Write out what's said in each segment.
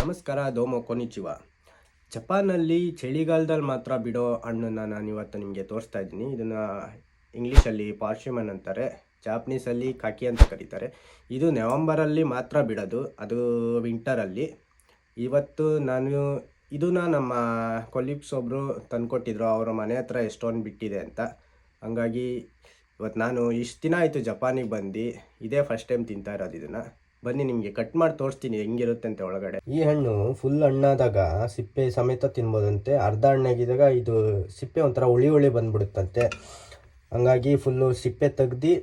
ನಮಸ್ಕಾರ, ದೋಮೋ ಕೊನಿಚಿವ. ಜಪಾನಲ್ಲಿ ಚಳಿಗಾಲದಲ್ಲಿ ಮಾತ್ರ ಬಿಡೋ ಹಣ್ಣನ್ನು ನಾನು ಇವತ್ತು ನಿಮಗೆ ತೋರಿಸ್ತಾ ಇದ್ದೀನಿ. ಇದನ್ನು ಇಂಗ್ಲೀಷಲ್ಲಿ ಪಾರ್ಶಿಮನ್ ಅಂತಾರೆ, ಜಾಪನೀಸಲ್ಲಿ ಕಾಕಿ ಅಂತ ಕರೀತಾರೆ. ಇದು ನವೆಂಬರಲ್ಲಿ ಮಾತ್ರ ಬಿಡೋದು, ಅದು ವಿಂಟರಲ್ಲಿ. ಇವತ್ತು ನಾನು ಇದನ್ನು ನಮ್ಮ ಕೊಲೀಗ್ಸ್ ಒಬ್ಬರು ತಂದುಕೊಟ್ಟಿದ್ರು, ಅವರ ಮನೆ ಹತ್ರ ಎಷ್ಟೊಂದು ಬಿಟ್ಟಿದೆ ಅಂತ. ಹಂಗಾಗಿ ಇವತ್ತು ನಾನು ಇಷ್ಟು ದಿನ ಆಯಿತು ಜಪಾನಿಗೆ ಬಂದು, ಇದೇ ಫಸ್ಟ್ ಟೈಮ್ ತಿಂತಾ ಇರೋದು. ಇದನ್ನು ಬನ್ನಿ ನಿಮಗೆ ಕಟ್ ಮಾಡಿ ತೋರಿಸ್ತೀನಿ ಹೆಂಗಿರುತ್ತೆ ಅಂತ ಒಳಗಡೆ. ಈ ಹಣ್ಣು ಫುಲ್ ಹಣ್ಣಾದಾಗ ಸಿಪ್ಪೆ ಸಮೇತ ತಿನ್ಬೋದಂತೆ. ಅರ್ಧ ಹಣ್ಣಾಗಿದ್ದಾಗ ಇದು ಸಿಪ್ಪೆ ಒಂಥರ ಹುಳಿ ಬಂದ್ಬಿಡುತ್ತಂತೆ. ಹಂಗಾಗಿ ಫುಲ್ಲು ಸಿಪ್ಪೆ ತೆಗ್ದು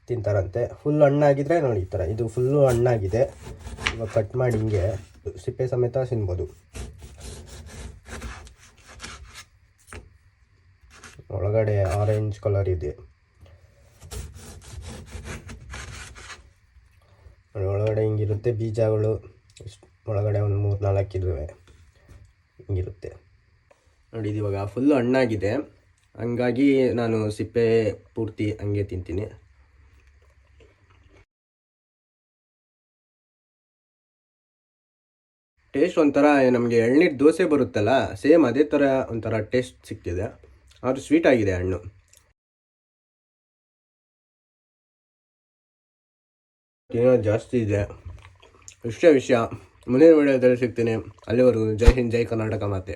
ತಿಂತಾರಂತೆ. ಫುಲ್ ಹಣ್ಣಾಗಿದ್ರೆ ನೋಡಿ ಈ ಥರ, ಇದು ಫುಲ್ಲು ಹಣ್ಣಾಗಿದೆ. ಇವಾಗ ಕಟ್ ಮಾಡಿ ಹಿಂಗೆ ಸಿಪ್ಪೆ ಸಮೇತ ತಿನ್ಬೋದು. ಒಳಗಡೆ ಆರೆಂಜ್ ಕಲರ್ ಇದೆ. ಒಳಗಡೆ ಹಿಂಗಿರುತ್ತೆ ಬೀಜಗಳು, ಒಳಗಡೆ ಒಂದು 3-4 ಇರುವೆ, ಹಿಂಗಿರುತ್ತೆ ನೋಡಿ. ಇದು ಇವಾಗ ಫುಲ್ಲು ಹಣ್ಣಾಗಿದೆ, ಹಂಗಾಗಿ ನಾನು ಸಿಪ್ಪೆ ಪೂರ್ತಿ ಹಂಗೆ ತಿಂತೀನಿ. ಟೇಸ್ಟ್ ಒಂಥರ ನಮಗೆ ಎಳ್ನೀರು ದೋಸೆ ಬರುತ್ತಲ್ಲ, ಸೇಮ್ ಅದೇ ಥರ ಒಂಥರ ಟೇಸ್ಟ್ ಸಿಗ್ತಿದೆ. ಆದರೂ ಸ್ವೀಟ್ ಆಗಿದೆ ಹಣ್ಣು. ಏನೋ ಜಾಸ್ತಿ ಇದೆ. ಇಷ್ಟೇ ವಿಷಯ. ಮುಂದಿನ ವಿಡಿಯೋದಲ್ಲಿ ಸಿಗ್ತೀನಿ. ಅಲ್ಲಿವರೆಗೂ ಜೈ ಹಿಂದ್, ಜೈ ಕರ್ನಾಟಕ ಮಾತೆ.